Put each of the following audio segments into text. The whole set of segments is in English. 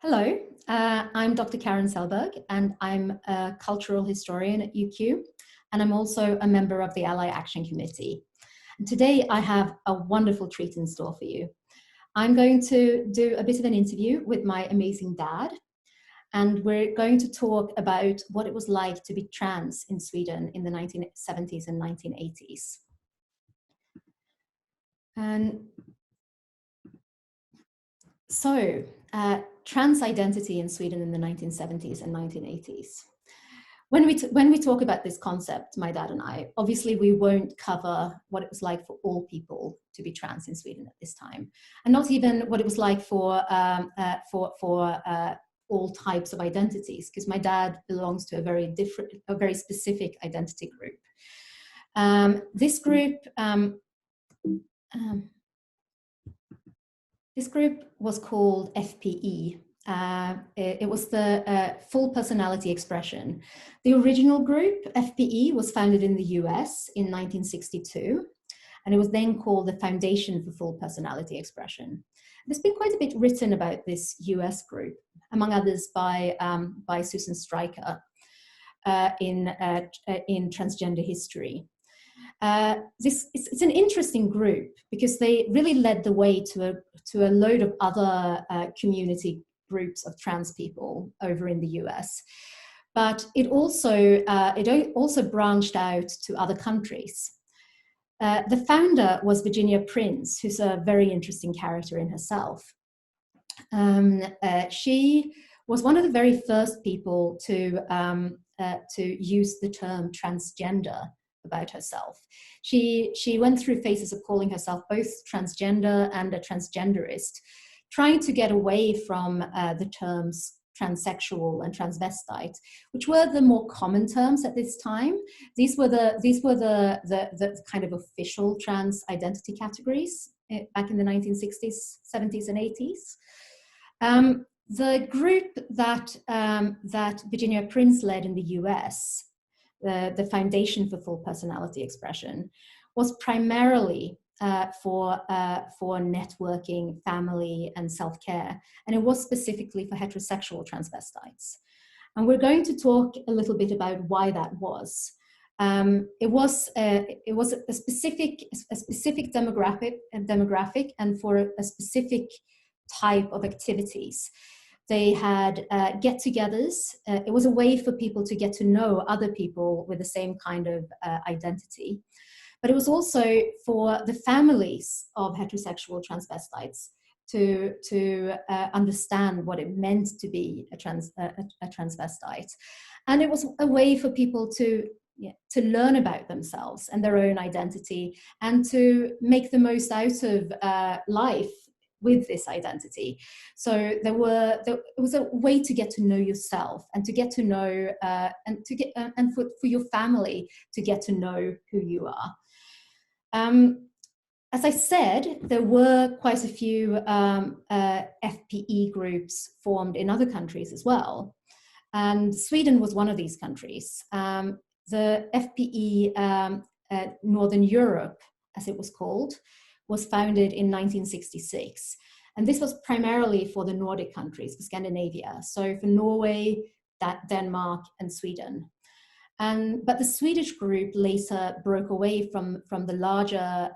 Hello, I'm Dr. Karin Sellberg, and I'm a cultural historian at UQ, and I'm also a member of the Ally Action Committee. And today I have a wonderful treat in store for you. I'm going to do a bit of an interview with my amazing dad, and we're going to talk about what it was like to be trans in Sweden in the 1970s and 1980s. And so, trans identity in Sweden in the 1970s and 1980s. When we talk about this concept, my dad and I, obviously we won't cover what it was like for all people to be trans in Sweden at this time, and not even what it was like for all types of identities, because my dad belongs to a very specific identity group. This group was called FPE. It was the full personality expression. The original group, FPE, was founded in the US in 1962, and it was then called the Foundation for Full Personality Expression. There's been quite a bit written about this US group, among others by Susan Stryker in Transgender History. It's an interesting group because they really led the way to a load of other community groups of trans people over in the US, but it also branched out to other countries. The founder was Virginia Prince, who's a very interesting character in herself. She was one of the very first people to use the term transgender about herself. She went through phases of calling herself both transgender and a transgenderist, trying to get away from the terms transsexual and transvestite, which were the more common terms at this time. These were the kind of official trans identity categories back in the 1960s, 70s, and 80s. The group that Virginia Prince led in the US, the Foundation for Full Personality Expression, was primarily for networking, family, and self-care, and it was specifically for heterosexual transvestites. And we're going to talk a little bit about why that was. It was a specific demographic, and for a specific type of activities. They had get-togethers. It was a way for people to get to know other people with the same kind of identity. But it was also for the families of heterosexual transvestites to understand what it meant to be a transvestite. And it was a way for people to learn about themselves and their own identity, and to make the most out of life with this identity. So it was a way to get to know yourself, and to get to know and for your family to get to know who you are. As I said, there were quite a few FPE groups formed in other countries as well, and Sweden was one of these countries. The FPE Northern Europe, as it was called, was founded in 1966. And this was primarily for the Nordic countries, for Scandinavia. So for Norway, Denmark, and Sweden. But the Swedish group later broke away from the larger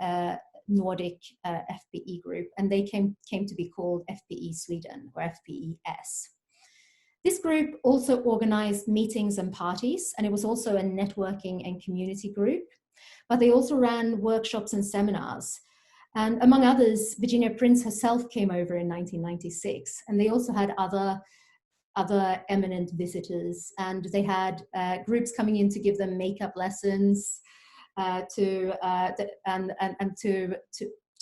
Nordic FPE group, and they came to be called FPE Sweden, or FPE-NE. This group also organized meetings and parties, and it was also a networking and community group. But they also ran workshops and seminars. And among others, Virginia Prince herself came over in 1996, and they also had other eminent visitors, and they had groups coming in to give them makeup lessons, to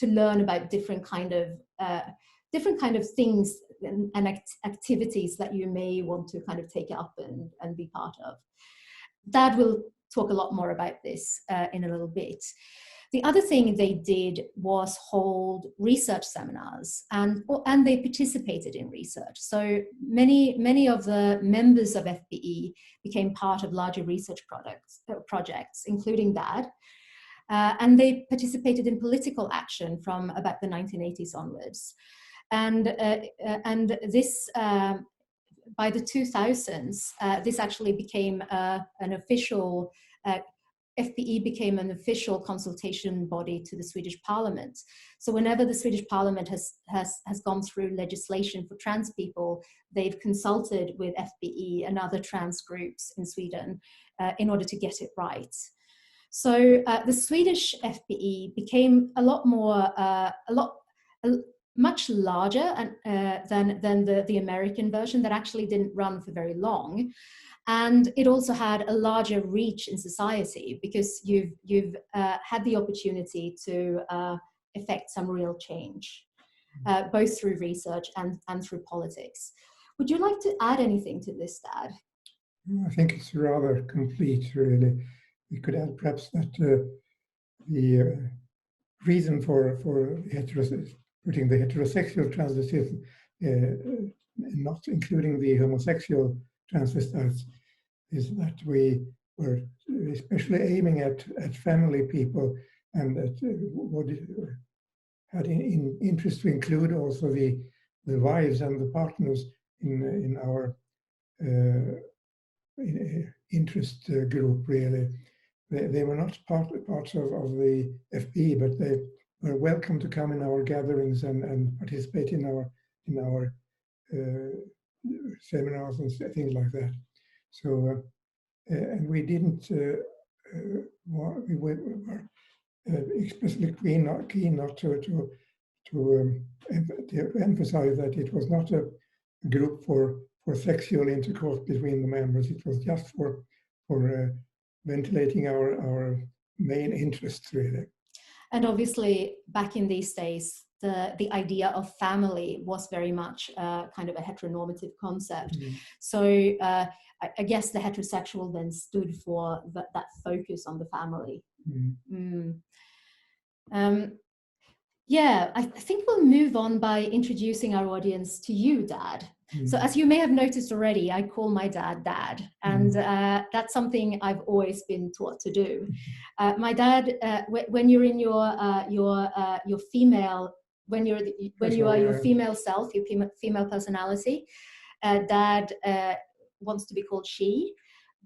learn about different kind of things and activities that you may want to kind of take up and be part of. Dad will talk a lot more about this in a little bit. The other thing they did was hold research seminars, and they participated in research. So many of the members of FPE became part of larger research projects, including Dad. And they participated in political action from about the 1980s onwards. and this by the 2000s, this actually became an official. FPE became an official consultation body to the Swedish Parliament. So whenever the Swedish Parliament has gone through legislation for trans people, they've consulted with FPE and other trans groups in Sweden in order to get it right. So the Swedish FPE became a lot more, much larger than the American version that actually didn't run for very long. And it also had a larger reach in society because you've had the opportunity to effect some real change, both through research and through politics. Would you like to add anything to this, Dad? I think it's rather complete, really. We could add perhaps that the reason for putting the heterosexual transvestism, not including the homosexual transvestites, is that we were especially aiming at family people, and that what had in interest to include also the wives and the partners in our interest group, really. They were not parts of the FPE, but they were welcome to come in our gatherings and participate in our seminars and things like that. So, and we didn't, we were explicitly keen not to emphasize that it was not a group for sexual intercourse between the members. It was just for ventilating our main interests, really. And obviously, back in these days, the idea of family was very much kind of a heteronormative concept. Mm-hmm. So I guess the heterosexual then stood for that focus on the family. Mm-hmm. Yeah, I think we'll move on by introducing our audience to you, Dad. Mm. So as you may have noticed already, I call my dad Dad, and that's something I've always been taught to do. My dad, when you're in your female, when you are your female self, your female personality, Dad wants to be called she,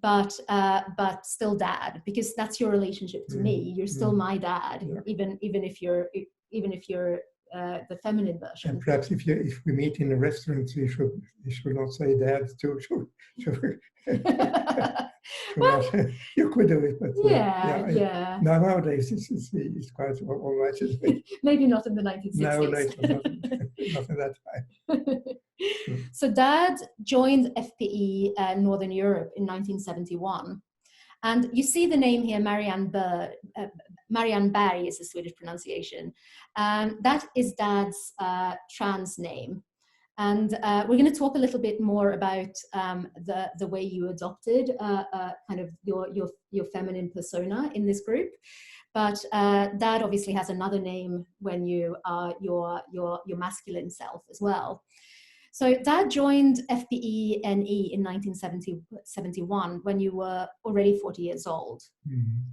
but still Dad, because that's your relationship to me. You're still my dad, even if you're the feminine version. And perhaps if we meet in a restaurant, you should not say Dad too. Well, you could do it, but yeah. Nowadays it's quite all right. Maybe not in the 1960s. No, not at that time. So Dad joined FPE Northern Europe in 1971. And you see the name here, Marianne Berg. Marianne Berg is the Swedish pronunciation. That is Dad's trans name. And we're going to talk a little bit more about the way you adopted kind of your feminine persona in this group. But Dad obviously has another name when you are your masculine self as well. So Dad joined FPE-NE in 1971 when you were already 40 years old. Mm-hmm.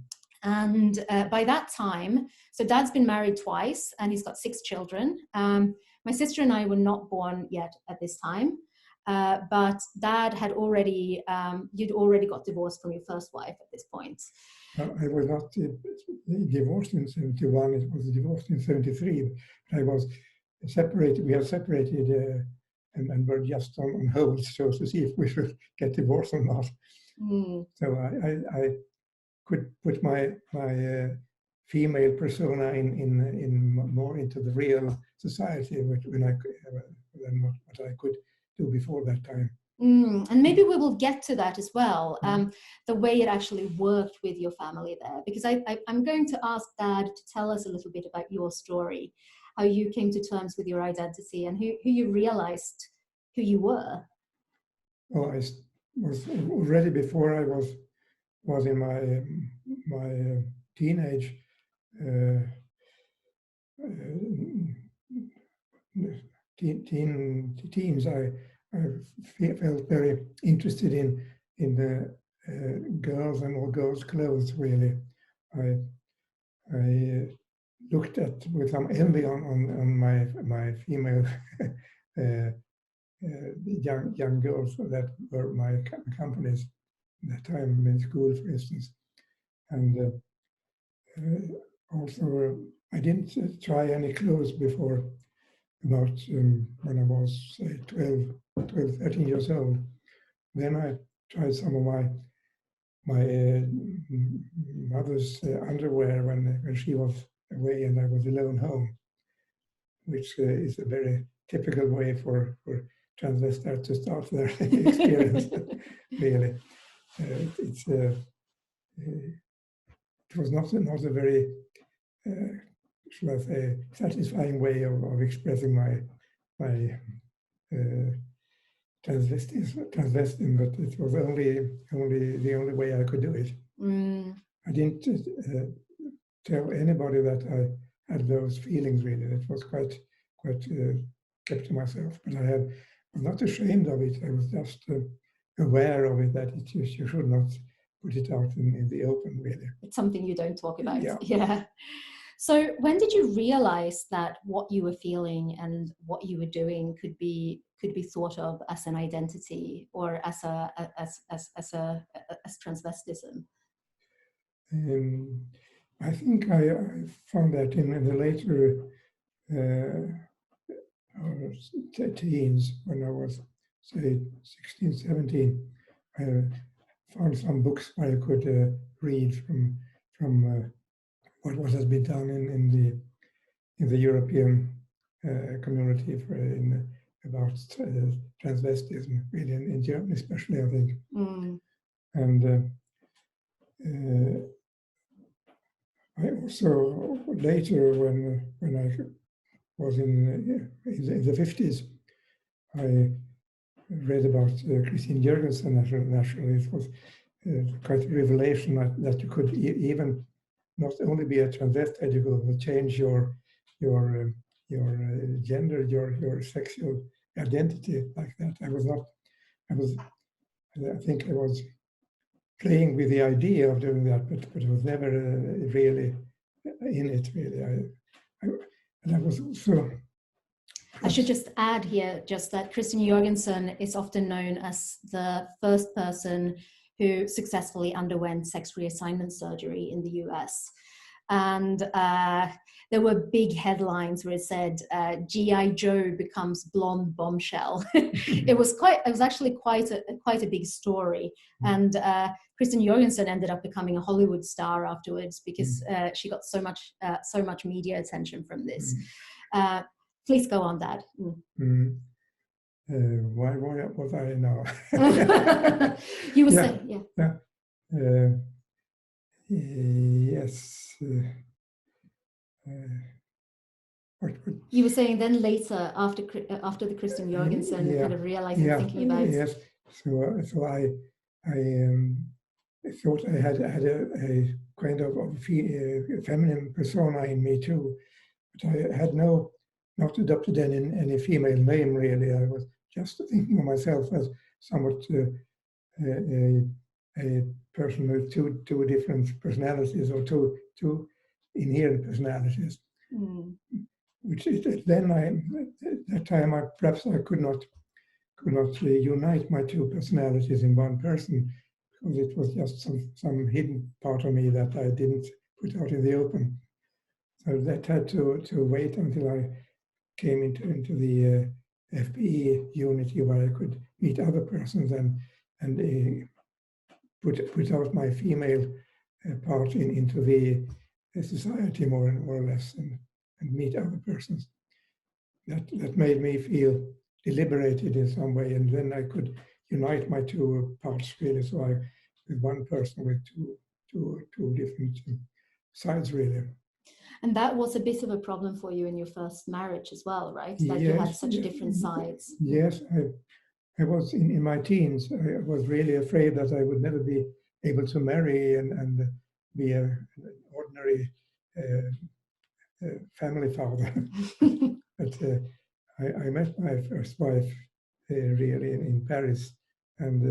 And by that time, so Dad's been married twice and he's got 6 children. My sister and I were not born yet at this time, but Dad had already, you'd already got divorced from your first wife at this point. I was not divorced in 71, it was divorced in 73. I was separated, we had separated and were just on hold so to see if we should get divorced or not. Mm. So I could put my female persona in more into the real society than what I could do before that time. And maybe we will get to that as well, the way it actually worked with your family there, because I'm going to ask Dad to tell us a little bit about your story, how you came to terms with your identity and who you realized who you were. Well, I was already before I was in my teenage teens. I felt very interested in the girls and all girls' clothes. Really, I looked at with some envy on my female young girls that were my companies at that time in school, for instance. And also, I didn't try any clothes before about when I was, say, 12, 13 years old. Then I tried some of my mother's underwear when she was away and I was alone home, which is a very typical way for transvestites to start their experience, really. It was not a very, shall I say, satisfying way of expressing my transvestism, but it was only the only way I could do it. I didn't tell anybody that I had those feelings, really. It was quite kept to myself. But I'm not ashamed of it. I was just aware of it, that you should not put it out in the open, really. It's something you don't talk about. Yeah. Yeah. So when did you realize that what you were feeling and what you were doing could be thought of as an identity or as transvestism? I think I found that in the later teens, when I was, say, 16, 17, I found some books where I could read from what has been done in the European community about transvestism, really in Germany especially, I think. And I also later, when I was in the 50s, I read about Christine Jorgensen. Naturally, it was quite a revelation that you could even not only be a transvestite, you could change your gender, your sexual identity like that. I think I was playing with the idea of doing that, but it was never really in it, really. And I was also... I should just add here just that Christine Jorgensen is often known as the first person who successfully underwent sex reassignment surgery in the US. And there were big headlines where it said, G.I. Joe becomes blonde bombshell. It was actually quite a big story. And Christine Jorgensen ended up becoming a Hollywood star afterwards because she got so much media attention from this. Please go on, Dad. Why was I now? You were saying, yeah. Yes. You were saying then later, after the Christian Jorgensen kind of realizing, thinking about. Yes. So I thought I had a kind of feminine persona in me too, but I had not adopted any female name, really. I was just thinking of myself as somewhat a person with two different personalities, or two inherent personalities. Which then at that time perhaps I could not unite my two personalities in one person, because it was just some hidden part of me that I didn't put out in the open. So that had to wait until I came into the FPE unity, where I could meet other persons and put out my female part into the society more or less, and meet other persons. That made me feel liberated in some way, and then I could unite my two parts, really. So I, with one person with two different sides, really. And that was a bit of a problem for you in your first marriage as well, right? That you had such different sides. Yes, I was in my teens. I was really afraid that I would never be able to marry and be an ordinary family father. But I met my first wife really in Paris, and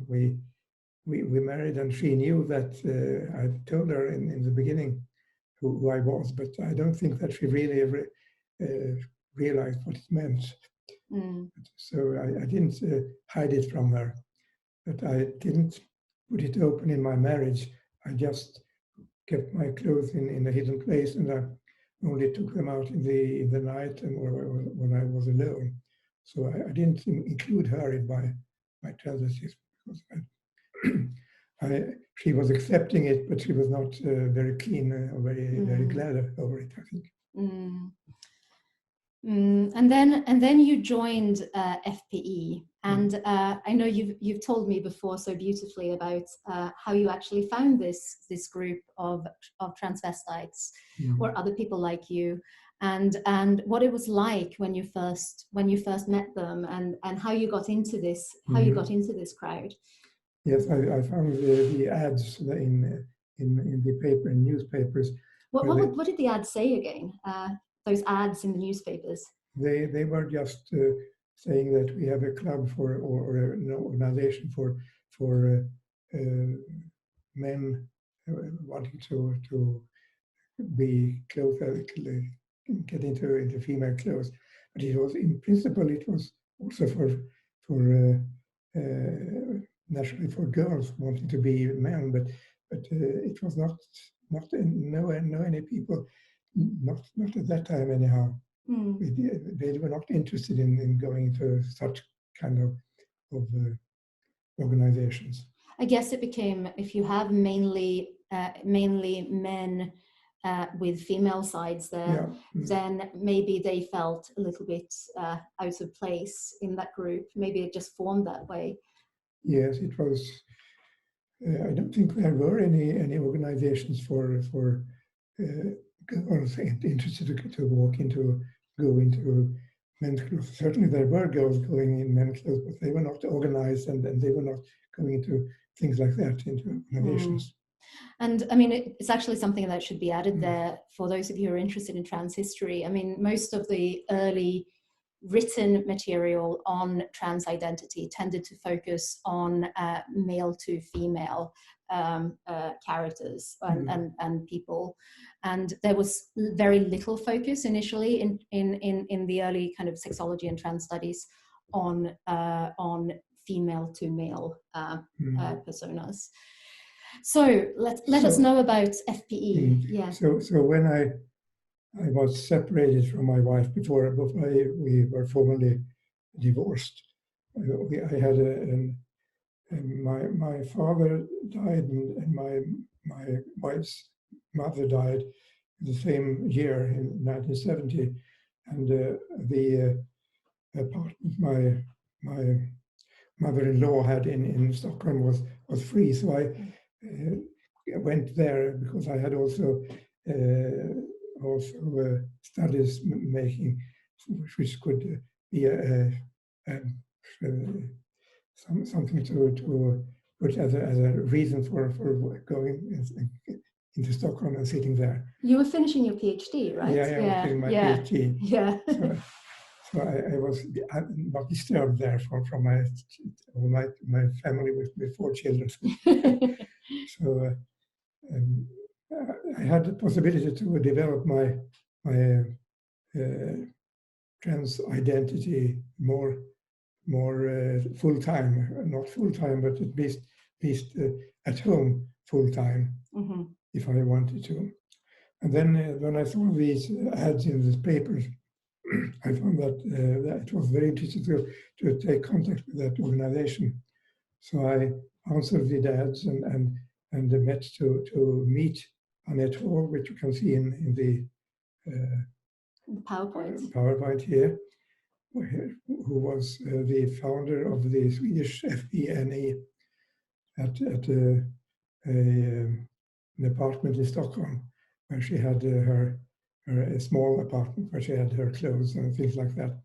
we married, and she knew that I told her in the beginning who I was, but I don't think that she really realized what it meant. So I didn't hide it from her, but I didn't put it open in my marriage. I just kept my clothes in a hidden place, and I only took them out in the night and when I was alone. So I didn't include her in my transvestism because she was accepting it, but she was not very keen or very glad over it, I think. And then you joined FPE, and I know you've told me before so beautifully about how you actually found this group of transvestites or other people like you, and what it was like when you first met them, and how you got into this crowd. Yes, I found the ads in the paper, in newspapers. What did the ads say again? Those ads in the newspapers. They were just saying that we have a club or an organization for men wanting to be clothed, get into female clothes. But it was, in principle, it was also for naturally for girls wanting to be men, but it was not any people, not at that time anyhow. They were not interested in going to such kind of organizations. I guess it became, if you have mainly men with female sides there, then maybe they felt a little bit out of place in that group. Maybe it just formed that way. Yes, it was. I don't think there were any organizations for girls interested to go into men's clothes. Certainly there were girls going in men's clothes, but they were not organized, and they were not going into things like that, into organizations. And I mean, it's actually something that should be added there for those of you who are interested in trans history. I mean, most of the early written material on trans identity tended to focus on male to female characters and people, and there was very little focus initially in the early kind of sexology and trans studies on female to male personas. So let us know about FPE. Yeah. So when I was separated from my wife before we were formally divorced. I had my father died and my wife's mother died the same year in 1970, and the apartment my mother-in-law had in Stockholm was free, so I went there because I had also studies making, which could be something to put as a reason for going into Stockholm and sitting there. You were finishing your PhD, right? Yeah, I was doing my PhD. Yeah. So I was not disturbed there from my family with 4 children. So I had the possibility to develop my trans identity more full-time, not full-time, but at least at home full-time, if I wanted to. And then when I saw these ads in the papers, I found that it was very interesting to take contact with that organization. So I answered the ads and met to meet Annette Hall, which you can see in the PowerPoint here, who was the founder of the Swedish FPE-NE at an apartment in Stockholm, where she had a small apartment where she had her clothes and things like that.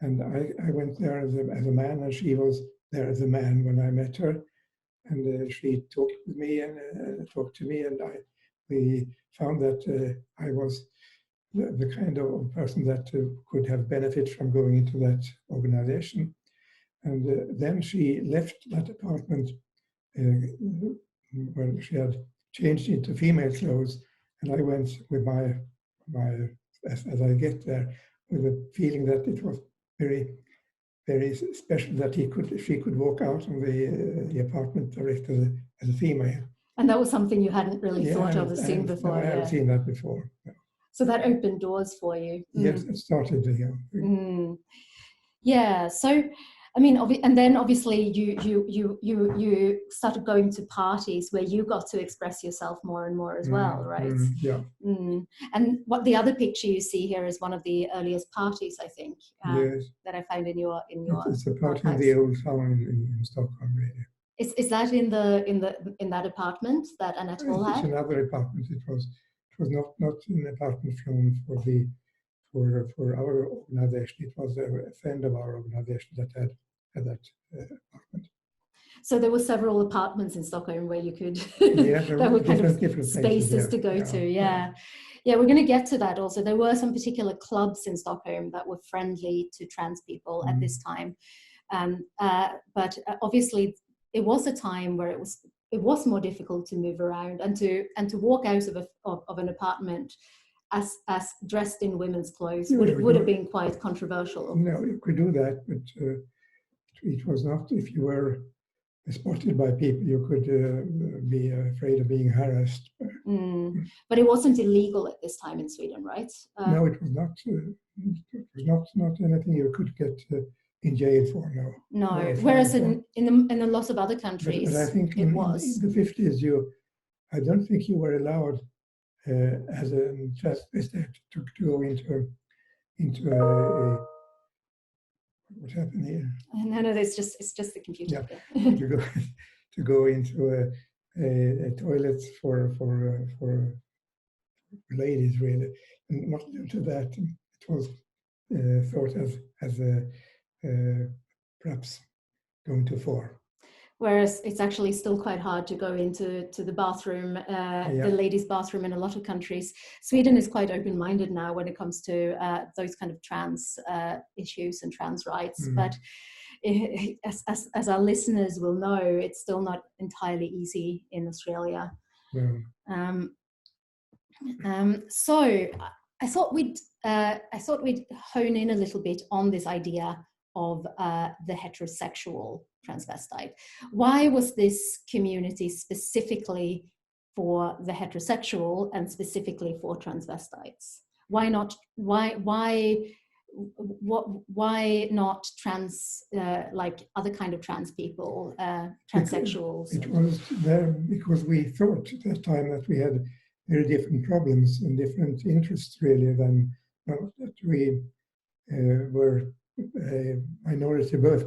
And I went there as a man, and she was there as a man when I met her. And she talked with me and talked to me, and we found that I was the kind of person that could have benefit from going into that organization. And then she left that apartment when she had changed into female clothes And I went with my as I get there, with a feeling that it was very, very special that she could walk out of the apartment direct as a female. And that was something you hadn't really thought of or seen before. No, I hadn't seen that before. No. So that opened doors for you. Yes, it started to. Yeah. So, I mean, and then obviously you started going to parties where you got to express yourself more and more as well, right? Yeah. And what the other picture you see here is one of the earliest parties, I think, yes. that I found in your. It's a party in the old town in Stockholm, really. Is that in that apartment that Annette Hall had? It's another apartment. It was not an apartment for our organization. It was a friend of our organization that had that apartment. So there were several apartments in Stockholm where you could, yeah, there were kind of different spaces to go to. Yeah, we're going to get to that also. There were some particular clubs in Stockholm that were friendly to trans people at this time. But obviously it was a time where it was more difficult to move around and to walk out of an apartment as dressed in women's clothes would have been quite controversial. No, you could do that, but it was not. If you were spotted by people, you could be afraid of being harassed. But it wasn't illegal at this time in Sweden, right? No, it was not. It was not anything you could get in jail for. No. Whereas in a lot of other countries, but I think it was. In the 50s, I don't think you were allowed as a transvestite to go into a what happened here? No, it's just the computer. Yeah, to go into a toilet for ladies, really, and not due to that. It was thought as perhaps going too far. Whereas it's actually still quite hard to go into the bathroom, the ladies' bathroom in a lot of countries. Sweden is quite open-minded now when it comes to those kind of trans issues and trans rights. But as our listeners will know, it's still not entirely easy in Australia. So I thought we'd hone in a little bit on this idea of the heterosexual transvestite. Why was this community specifically for the heterosexual and specifically for transvestites? Why not? Why not trans, like other kind of trans people, transsexuals? It was there because we thought at that time that we had very different problems and different interests, really, than that we were a minority birth,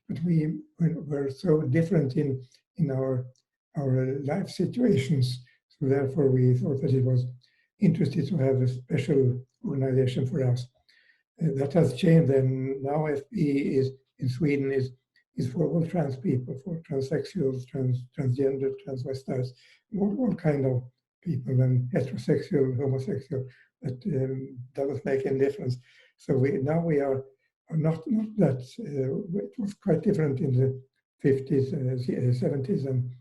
but we were so different in our life situations. So therefore, we thought that it was interesting to have a special organization for us. That has changed, and now FPE in Sweden is for all trans people, for transsexuals, transgender, transvestites, all kind of people, and heterosexual, homosexual. That doesn't make any difference. So now we are not that. It was quite different in the 50s, 70s, and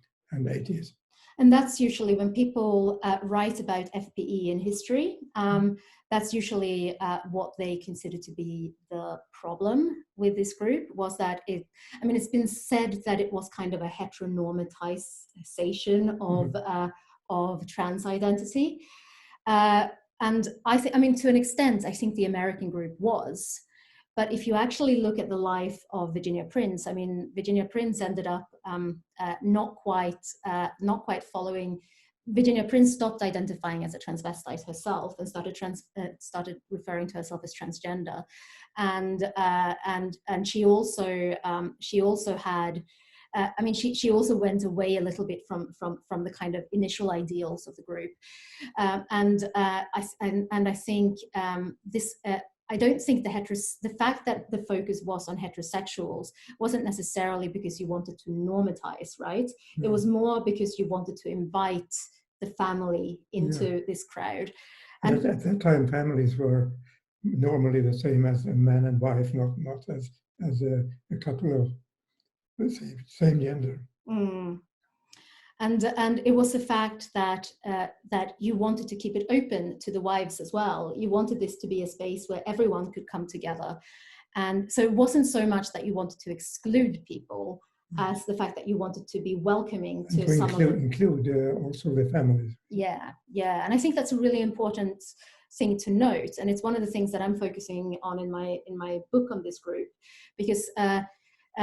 80s. And that's usually when people write about FPE in history. That's usually what they consider to be the problem with this group, was that it's been said that it was kind of a heteronormatization of trans identity. And to an extent, I think the American group was. But if you actually look at the life of Virginia Prince, Virginia Prince ended up not quite following. Virginia Prince stopped identifying as a transvestite herself and started referring to herself as transgender, and she also had. She also went away a little bit from the kind of initial ideals of the group, and I think this. I don't think the fact that the focus was on heterosexuals wasn't necessarily because you wanted to normatize, right? It was more because you wanted to invite the family into this crowd. And at that time, families were normally the same as a man and wife, not as a couple of, let's say, same gender. And it was the fact that that you wanted to keep it open to the wives as well. You wanted this to be a space where everyone could come together. And so it wasn't so much that you wanted to exclude people as the fact that you wanted to be welcoming to some of them. Include also the families. Yeah, yeah. And I think that's a really important thing to note. And it's one of the things that I'm focusing on in my book on this group, because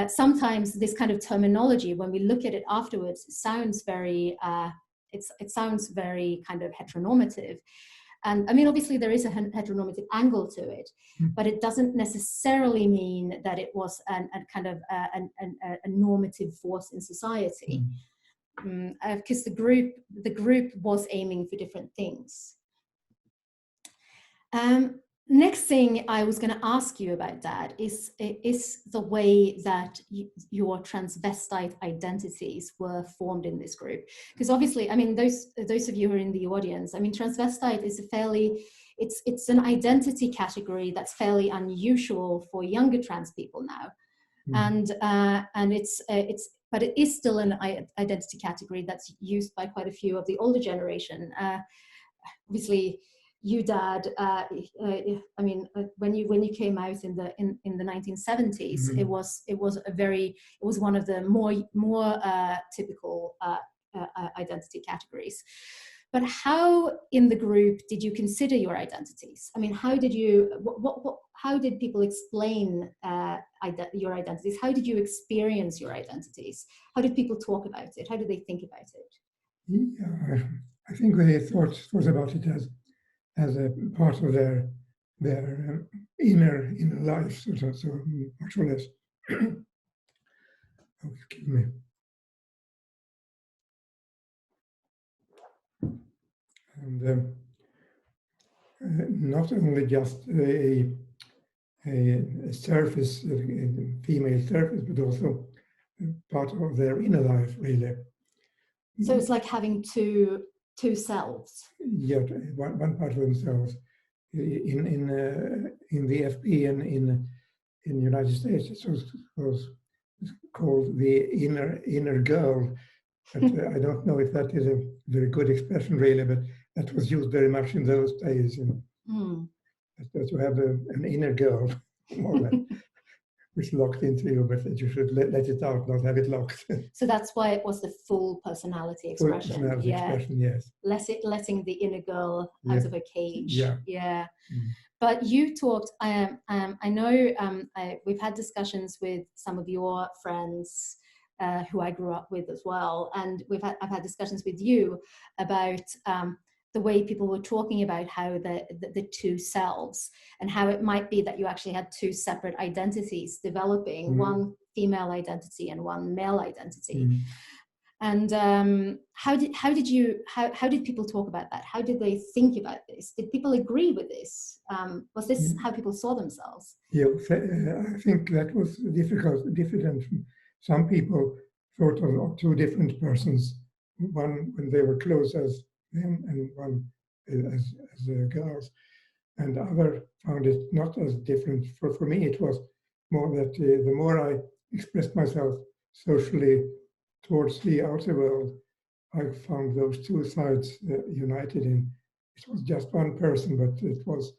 sometimes this kind of terminology, when we look at it afterwards, sounds very, it sounds very kind of heteronormative. And I mean, obviously there is a heteronormative angle to it, but it doesn't necessarily mean that it was a kind of a normative force in society, because the group was aiming for different things. Next thing I was going to ask you about, Dad, is the way that your transvestite identities were formed in this group. Because obviously, I mean, those of you who are in the audience, I mean, transvestite is a fairly, it's an identity category that's fairly unusual for younger trans people now, and but it is still an identity category that's used by quite a few of the older generation. Obviously, you, Dad, I mean, when you came out in the 1970s, it was one of the more typical identity categories. But how in the group did you consider your identities? I mean, how did you how did people explain your identities? How did you experience your identities? How did people talk about it? How did they think about it? Yeah, I think they thought about it as a part of their inner life, so much or less. Oh, excuse me. And not only just a surface, a female surface, but also part of their inner life, really. So it's like having two selves. Yeah, one part of themselves. In the FPE-NE in the United States, it was called the inner girl. But I don't know if that is a very good expression, really, but that was used very much in those days. That you have an inner girl, more than, which locked into you, but that you should let it out, not have it locked. So that's why it was the full personality expression. Full personality expression, yes. Letting the inner girl out of a cage. Yeah. But you talked, I know we've had discussions with some of your friends who I grew up with as well. And I've had discussions with you about the way people were talking about how the two selves, and how it might be that you actually had two separate identities developing, one female identity and one male identity. And how did people talk about that? How did they think about this? Did people agree with this? Was this how people saw themselves? Yeah, I think that was different. Some people thought of two different persons, one when they were close as men and one as girls, and other found it not as different. For me, it was more that the more I expressed myself socially towards the outer world, I found those two sides united in. It was just one person, but it was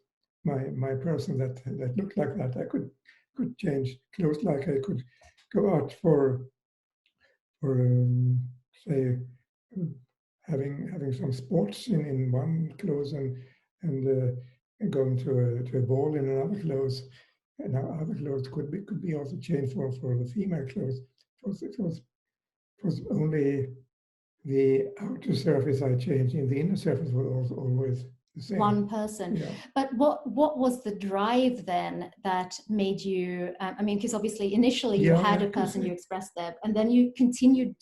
my person that looked like that. I could change clothes, like I could go out for say having some sports in one clothes and going to a ball in another clothes, and other clothes could be also changed for the female clothes. It was only the outer surface I changed. In the inner surface was always the same. One person. Yeah. But what was the drive then that made you, I mean, because obviously initially you had a person you expressed there, and then you continued,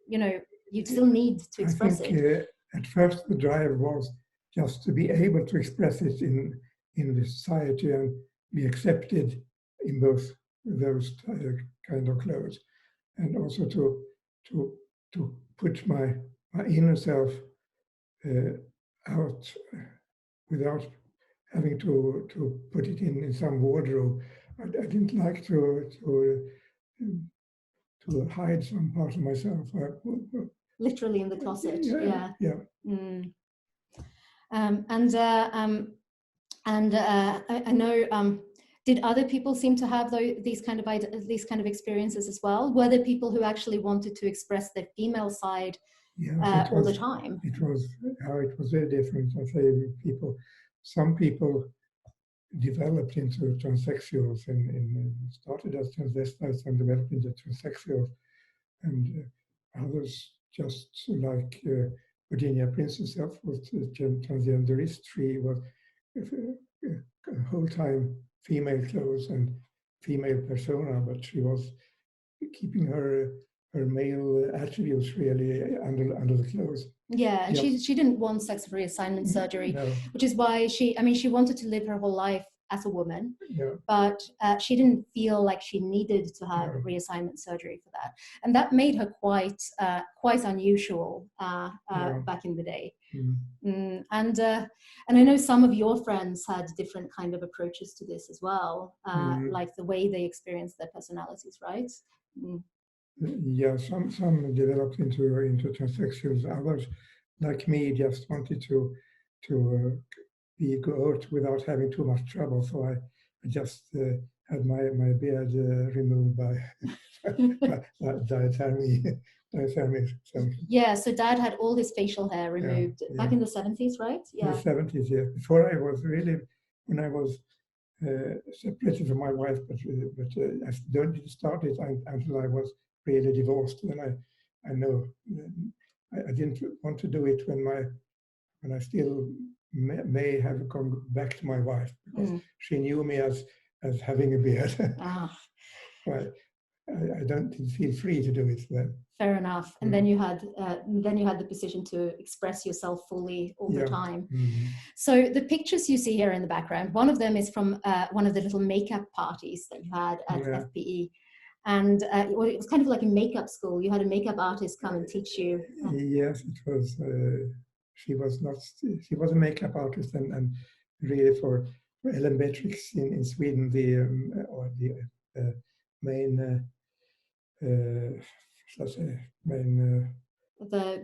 you know, you still need to express it. At first the drive was just to be able to express it in the society and be accepted in both those kind of clothes, and also to put my inner self out without having to put it in some wardrobe. I didn't like to hide some part of myself. literally in the closet. Yeah. Yeah. I know. Did other people seem to have these kind of experiences as well? Were there people who actually wanted to express their female side all the time? It was very different. I say some people developed into transsexuals and started as transvestites and developed into transsexuals, and others, just like Virginia Prince herself, was transgenderist. She was a whole time female clothes and female persona, but she was keeping her male attributes really under the clothes. Yeah, and she didn't want sex reassignment surgery, no. Which is why she wanted to live her whole life as a woman, yeah. but she didn't feel like she needed to have reassignment surgery for that, and that made her quite unusual back in the day. And I know some of your friends had different kind of approaches to this as well, like the way they experienced their personalities, right? Yeah, some developed into transsexuals. Others, like me, just wanted to go out without having too much trouble. So I just had my beard removed by diathermy. Yeah, so Dad had all his facial hair removed back in the 70s, right? Yeah, in the 70s. Yeah, before I was really, when I was separated from my wife, but I didn't start it until I was really divorced. Then I know I didn't want to do it when I still may have come back to my wife, because she knew me as having a beard. But I don't feel free to do it then. Fair enough. And then you had the position to express yourself fully all the time. So the pictures you see here in the background, one of them is from one of the little makeup parties that you had at FPE. And it was kind of like a makeup school. You had a makeup artist come and teach you. Yes, it was. She was a makeup artist, and really for Ellenbetrix in Sweden, the main. The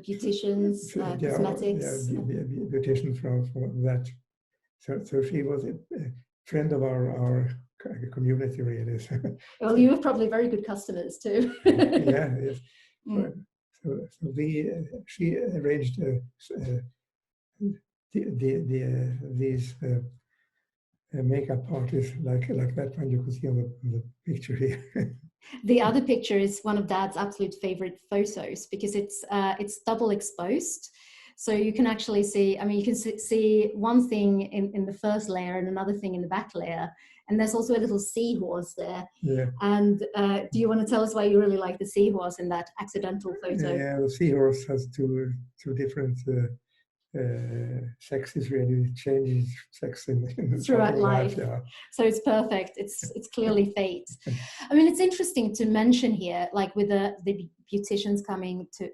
beauticians, cosmetics. Beautician from that. So she was a friend of our community, really. Well, you were probably very good customers too. Yes. So she arranged these makeup parties like that one you can see on the picture here. The other picture is one of Dad's absolute favorite photos, because it's double exposed. So you can actually see, you can see one thing in the first layer and another thing in the back layer. And there's also a little seahorse there. Yeah. And do you want to tell us why you really like the seahorse in that accidental photo? Yeah, the seahorse has two different sexes, really changes sex in throughout life. Yeah. So it's perfect. It's clearly fate. It's interesting to mention here, like with the beauticians coming to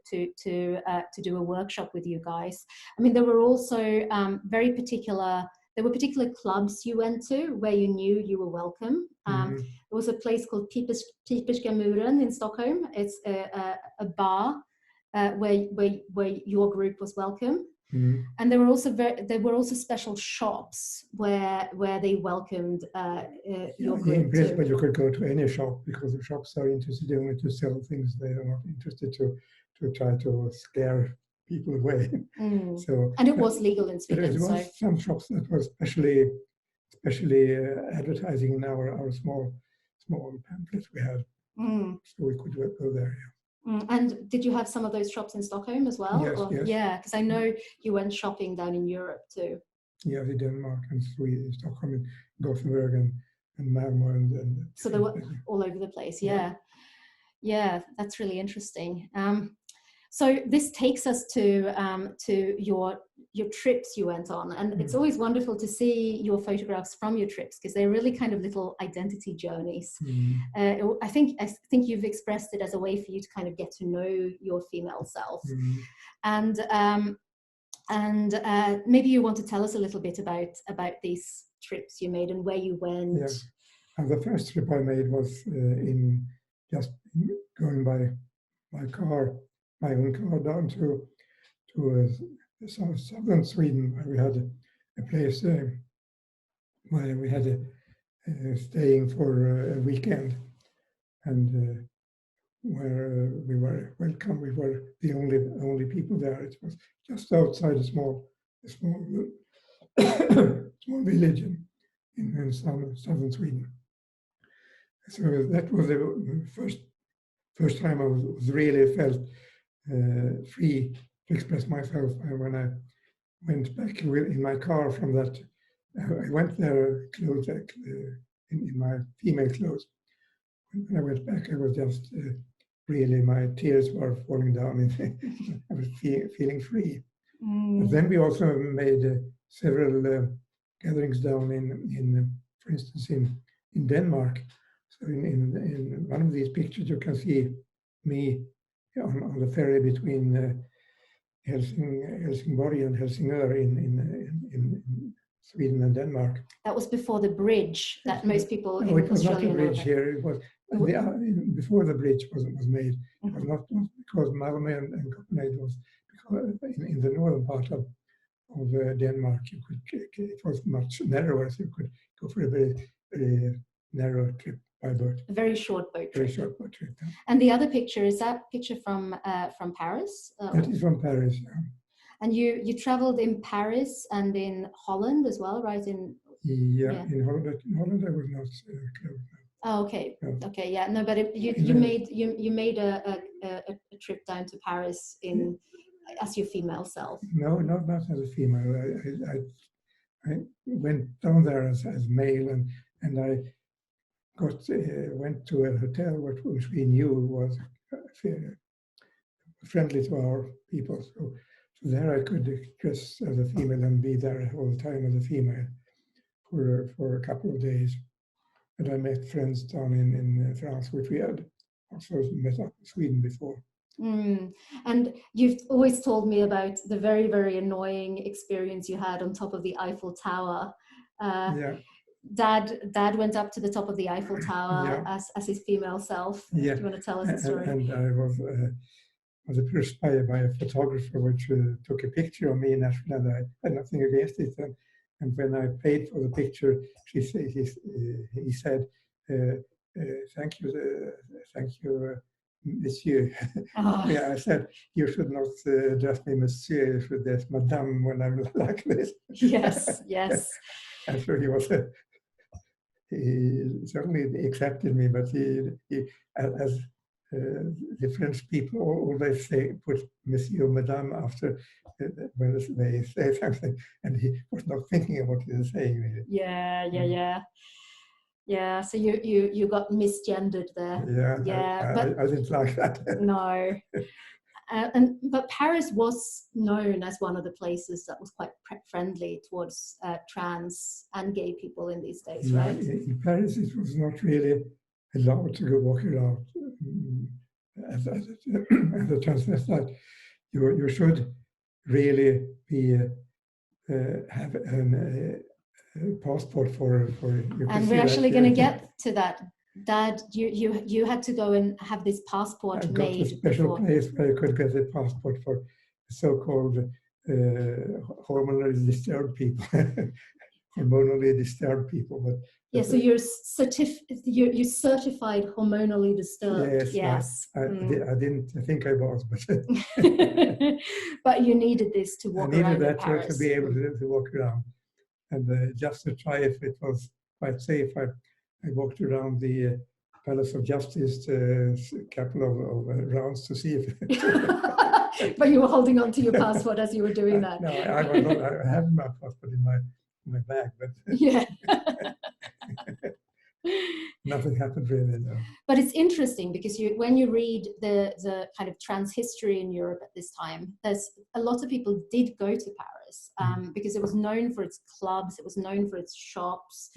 do a workshop with you guys. There were also very particular. There were particular clubs you went to where you knew you were welcome. There was a place called Typiska Muren in Stockholm. It's a bar where your group was welcome. And there were also special shops where they welcomed your group. In principle, you could go to any shop, because the shops are interested only to sell things. They are not interested to try to scare people away. And it was legal in Sweden. There was some shops that were especially advertising in our small pamphlets we had, so we could go there. And did you have some of those shops in Stockholm as well? Yes. Yeah, because I know you went shopping down in Europe too. Yeah, in Denmark and Sweden, Stockholm, and Gothenburg, and Malmö, and so they were all over the place. Yeah, that's really interesting. So this takes us to your trips you went on, and it's always wonderful to see your photographs from your trips, because they're really kind of little identity journeys. I think you've expressed it as a way for you to kind of get to know your female self, and maybe you want to tell us a little bit about these trips you made and where you went. Yeah. And the first trip I made was in just going by car my own car down to southern Sweden, where we had a place where we had staying for a weekend, and where we were welcome. We were the only people there. It was just outside a small small village in southern Sweden. So that was the first time I was really felt free to express myself. When I went back in my car from that, I went there clothes in my female clothes. When I went back, I was just really, my tears were falling down. I was feeling free. But then we also made several gatherings down in, for instance, in Denmark. So in one of these pictures, you can see me on the ferry between Helsingborg and Helsingør in Sweden and Denmark. That was before the bridge that most people no, in it was Australia not the bridge here. It was before the bridge was made. It was not because Malmö and Copenhagen was, because in the northern part of Denmark, it was much narrower, so you could go for a very narrow trip by boat. A very short boat trip. Very short boat trip. Yeah. And the other picture, is that picture from Paris? That is from Paris. Yeah. And you traveled in Paris and in Holland as well, right? In in Holland I was not close. Oh, okay. No. Okay, yeah. No, but you made a trip down to Paris as your female self. No, not as a female. I went down there as male, and I went to a hotel which we knew was friendly to our people. So there I could dress as a female and be there all the time as a female for a couple of days. And I met friends down in France, which we had also met up in Sweden before. And you've always told me about the very, very annoying experience you had on top of the Eiffel Tower. Yeah. Dad went up to the top of the Eiffel Tower as his female self. Yeah. Do you want to tell us the story? And I was approached by a photographer which took a picture of me in Ashland, and I had nothing against it. And when I paid for the picture, he said, "Thank you, Monsieur." Oh. Yeah, I said, "You should not address me Monsieur, you should address Madame when I'm like this." Yes, yes. And so he certainly accepted me, but he as the French people always put Monsieur, Madame after when they say something, and he was not thinking of what he was saying. Really. Yeah. So you got misgendered there. Yeah. I didn't like that. No. But Paris was known as one of the places that was quite friendly towards trans and gay people in these days, right? In Paris, it was not really allowed to go walk around as a transvestite. You should really have a passport for. And we're actually going to get to that. Dad, you had to go and have this passport made. I got a special place where you could get a passport for so-called hormonally disturbed people. Hormonally disturbed people, but yeah. So you're certified hormonally disturbed. Yes. I didn't think I was, but but you needed this to walk around. I needed that Paris. to be able to walk around, and just to try if it was quite safe. I walked around the Palace of Justice a couple of rounds to see if. But you were holding on to your passport as you were doing that. No, I have my passport in my bag, but yeah. Nothing happened really. No. But it's interesting because when you read the kind of trans history in Europe at this time, there's a lot of people did go to Paris because it was known for its clubs, it was known for its shops,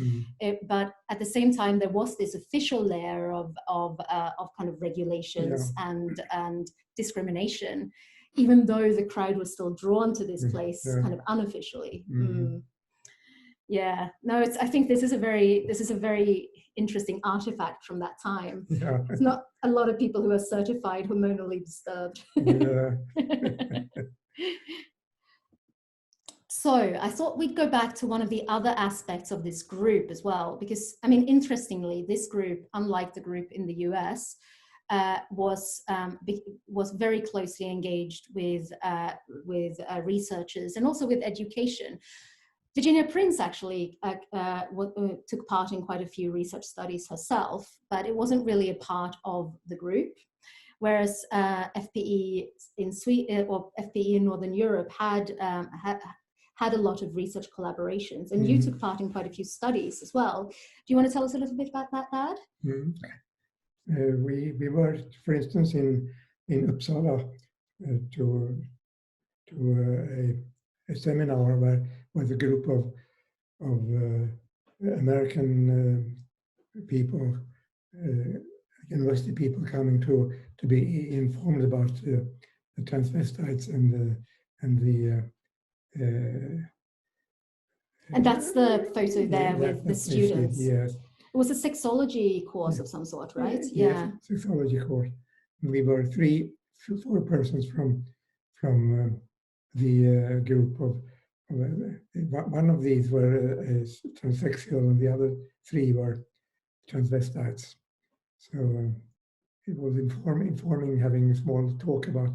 but at the same time there was this official layer of kind of regulations and discrimination, even though the crowd was still drawn to this place kind of unofficially. Yeah, no, I think this is a very interesting artifact from that time. Yeah. It's not a lot of people who are certified hormonally disturbed. Yeah. So I thought we'd go back to one of the other aspects of this group as well, because, I mean, interestingly, this group, unlike the group in the US, was very closely engaged with researchers and also with education. Virginia Prince actually took part in quite a few research studies herself, but it wasn't really a part of the group. Whereas FPE in Sweden or FPE in Northern Europe had a lot of research collaborations, and you took part in quite a few studies as well. Do you want to tell us a little bit about that, Dad? We were, for instance, in Uppsala to a seminar with a group of American people, university people coming to be informed about the transvestites and that's the photo there with the students. Yes. It was a sexology course of some sort, right? Yeah, sexology course. We were 4 persons from the group of one of these were transsexual and the other 3 were transvestites. So it was informing, having a small talk about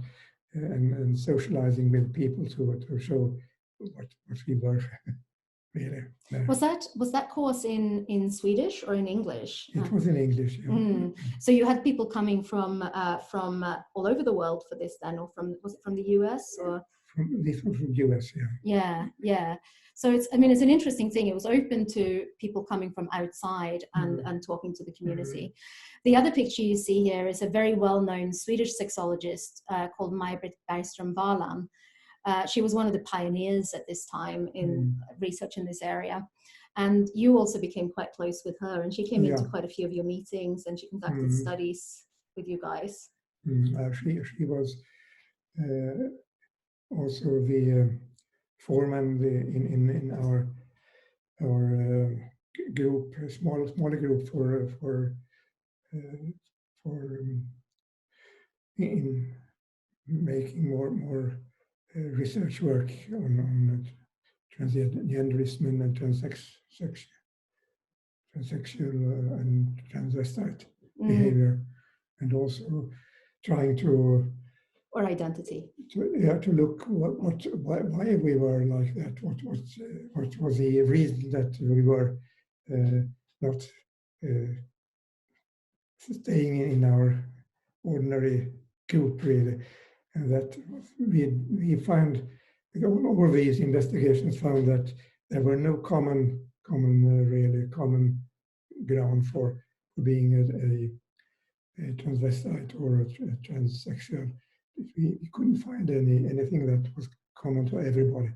and socializing with people to show what we were really. Was that course in Swedish or in English? It was in English. Yeah. So you had people coming from all over the world for this then, or was it from the US or? This was from US, yeah. Yeah. So it's an interesting thing. It was open to people coming from outside and talking to the community. The other picture you see here is a very well-known Swedish sexologist called Maj-Britt Bergström-Wahlén. She was one of the pioneers at this time in research in this area. And you also became quite close with her, and she came into quite a few of your meetings, and she conducted studies with you guys. She was also the foreman in our group, a smaller group for in making more research work on transgenderism and transsexual and transvestite behavior, and also trying to or identity. To look why we were like that. What was the reason that we were not staying in our ordinary group, really, and that we found all these investigations found that there were no common ground for being a transvestite or a transsexual. We couldn't find anything that was common to everybody. It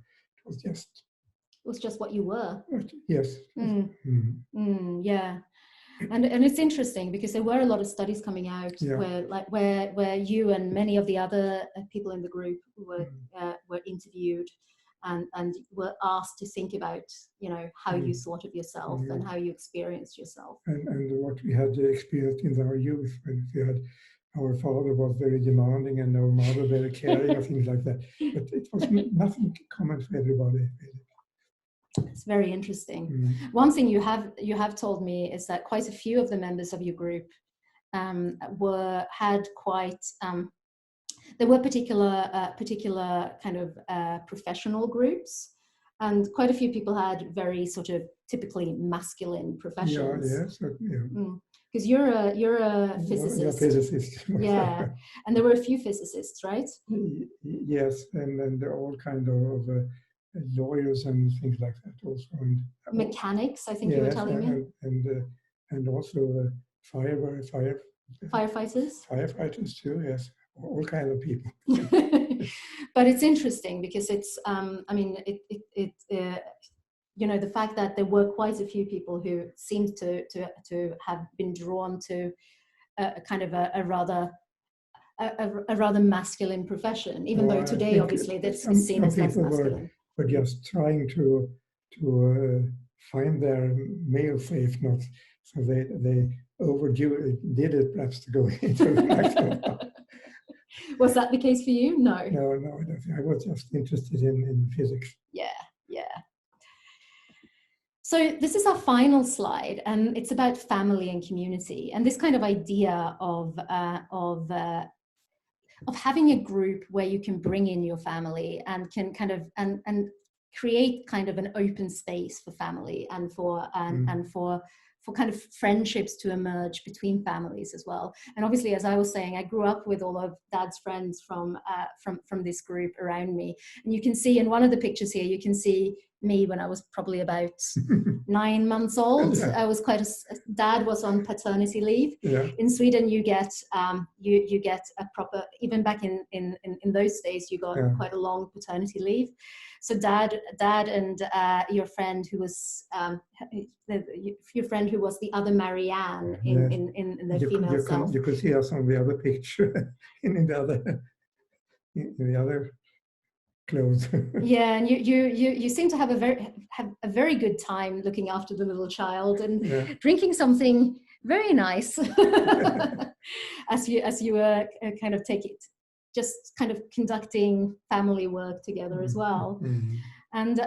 was just what you were. Yes. Yeah. And it's interesting because there were a lot of studies coming out where you and many of the other people in the group were interviewed and were asked to think about, how you thought of yourself and how you experienced yourself. And what we had experienced in our youth, when we had our father was very demanding and our mother very caring and things like that. But it was nothing common for everybody, really. It's very interesting. One thing you have told me is that quite a few of the members of your group had quite there were particular kind of professional groups, and quite a few people had very sort of typically masculine professions. Because you're a physicist. Yeah, physicist. Yeah, and there were a few physicists, right? Yes, and they're all kind of lawyers and things like that also. And mechanics, I think you were telling me. And also firefighters. Firefighters too, yes. All kinds of people. But it's interesting because it's, the fact that there were quite a few people who seemed to have been drawn to a kind of a rather masculine profession, even though today obviously that's seen as less masculine. Were just trying to find their mail safe not, so they overdid it perhaps to go into the maximum. Was that the case for you? No. No, I don't think. I was just interested in physics. Yeah. So this is our final slide, and it's about family and community, and this kind of idea of having a group where you can bring in your family and can kind of and create kind of an open space for family and for kind of friendships to emerge between families as well. And obviously, as I was saying, I grew up with all of Dad's friends from this group around me. And you can see in one of the pictures here, you can see me when I was probably about 9 months old. Yeah. I was Dad was on paternity leave. Yeah. In Sweden, you get you get a proper, even back in those days, you got quite a long paternity leave. So Dad and your friend who was the other Marianne in the female self. You could see us on the other picture in the other clothes. Yeah, and you seem to have a very good time looking after the little child and drinking something very nice as you were kind of just kind of conducting family work together as well. And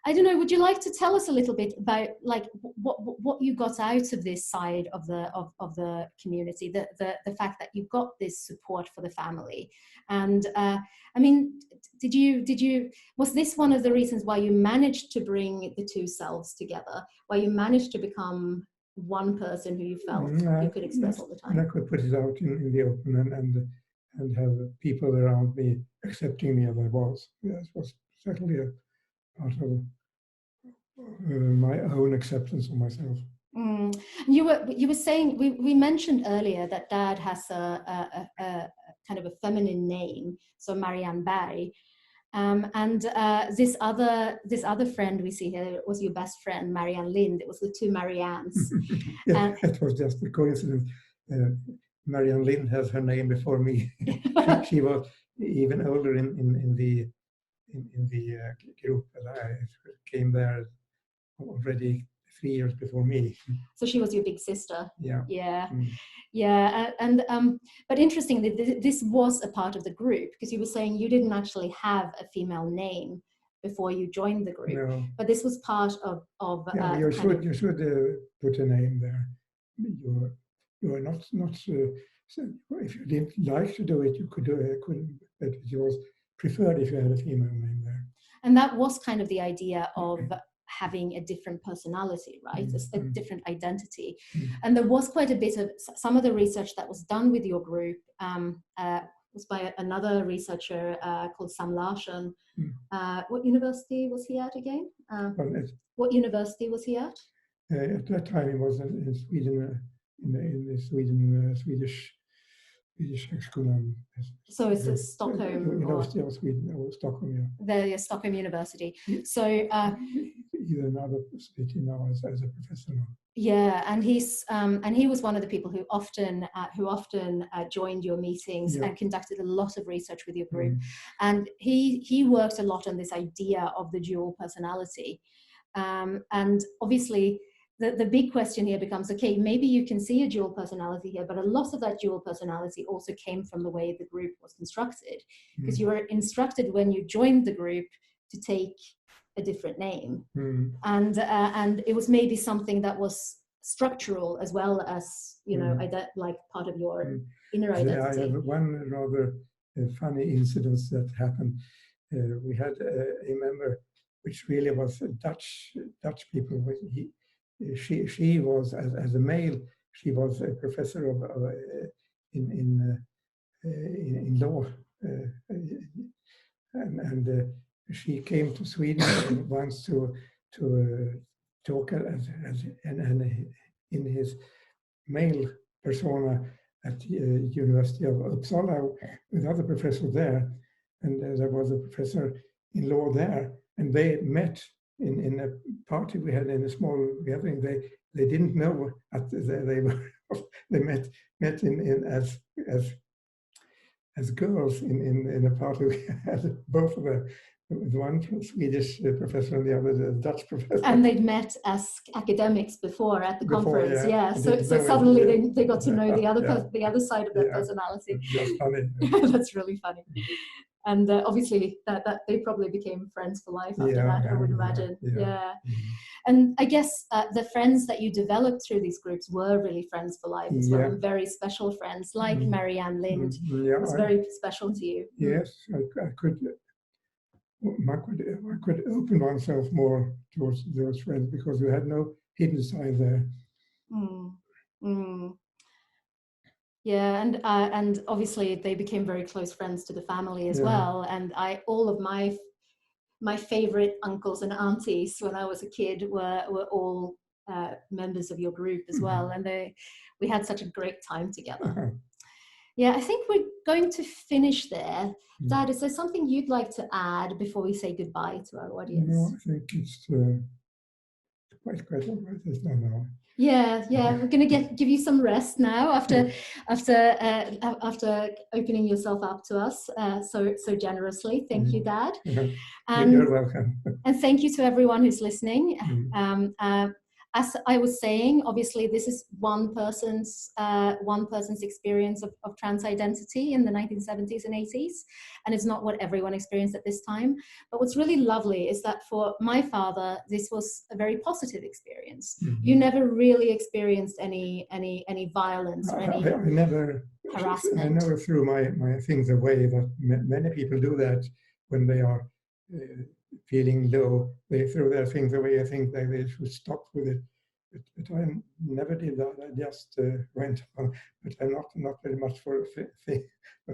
I don't know, would you like to tell us a little bit about like what you got out of this side of the community, the fact that you got this support for the family? And I mean, was this one of the reasons why you managed to bring the two selves together, why you managed to become one person who you felt you could express all the time? And I could put it out in the open and have people around me accepting me as I was. That was certainly a part of my own acceptance of myself. You were saying, we mentioned earlier that Dad has a kind of a feminine name, so Marianne Berg, and this other friend we see here was your best friend, Marianne Lind. It was the two Mariannes. It was just a coincidence. Marianne Lind has her name before me. she was even older in the group, and I came there already 3 years before me. So she was your big sister. Yeah. But interestingly, this was a part of the group, because you were saying you didn't actually have a female name before you joined the group. No. But this was part of you should put a name there. You are not so if you didn't like to do it, you could do it. But it was preferred if you had a female name there. And that was kind of the idea of having a different personality, right? A different identity. And there was quite a bit of, some of the research that was done with your group was by another researcher called Sam Larsson. What university was he at again? What university was he at? At that time, he was in Sweden, in the Swedish Högskolan. So it's Stockholm. University of Sweden, or Stockholm, The Stockholm University. So he's another city now as a professor now. Yeah, and he was one of the people who often joined your meetings and conducted a lot of research with your group. And he worked a lot on this idea of the dual personality. And obviously, the big question here becomes, okay, maybe you can see a dual personality here, but a lot of that dual personality also came from the way the group was constructed, because you were instructed when you joined the group to take a different name, and it was maybe something that was structural as well as, you know, like part of your inner identity. I have one rather funny incident that happened. We had a member, which really was Dutch people. She was, as a male, she was a professor in law, and she came to Sweden once to talk and in his male persona at the University of Uppsala with other professors there, and there was a professor in law there, and they met in a party we had in a small gathering. They didn't know they met in as girls in a party we had, both of them. the one Swedish professor and the other the Dutch professor. And they'd met as academics before at the conference, yeah. So So suddenly they got to know the other the other side of their Yeah. personality. Just funny. That's really funny. And obviously that they probably became friends for life after that, I would imagine. Yeah. And I guess the friends that you developed through these groups were really friends for life as well, and very special friends, like Marianne Lind, was very special to you. Yes, I could open oneself more towards those friends because we had no hidden side there. Yeah, and obviously they became very close friends to the family as well. And all of my favorite uncles and aunties when I was a kid were all members of your group as well, and we had such a great time together. Yeah, I think we're going to finish there. Dad, is there something you'd like to add before we say goodbye to our audience? No, I think it's quite all right now. Yeah, we're going to give you some rest now after opening yourself up to us so generously. Thank you, Dad. You're welcome. And thank you to everyone who's listening. As I was saying, obviously this is one person's experience of trans identity in the 1970s and 80s, and it's not what everyone experienced at this time. But what's really lovely is that for my father, this was a very positive experience. You never really experienced any violence or any harassment. I never threw my things away, but many people do that when they are feeling low. They throw their things away. I think that they should stop with it. But I never did that. I just went on. But I'm not very much for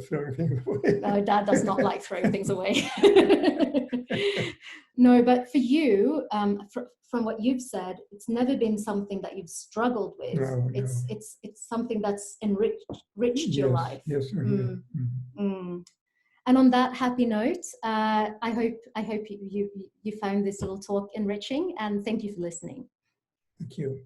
throwing things away. No, Dad does not like throwing things away. No, but for you, from what you've said, it's never been something that you've struggled with. No. It's something that's enriched your life. Yes, sir. And on that happy note, I hope you found this little talk enriching, and thank you for listening. Thank you.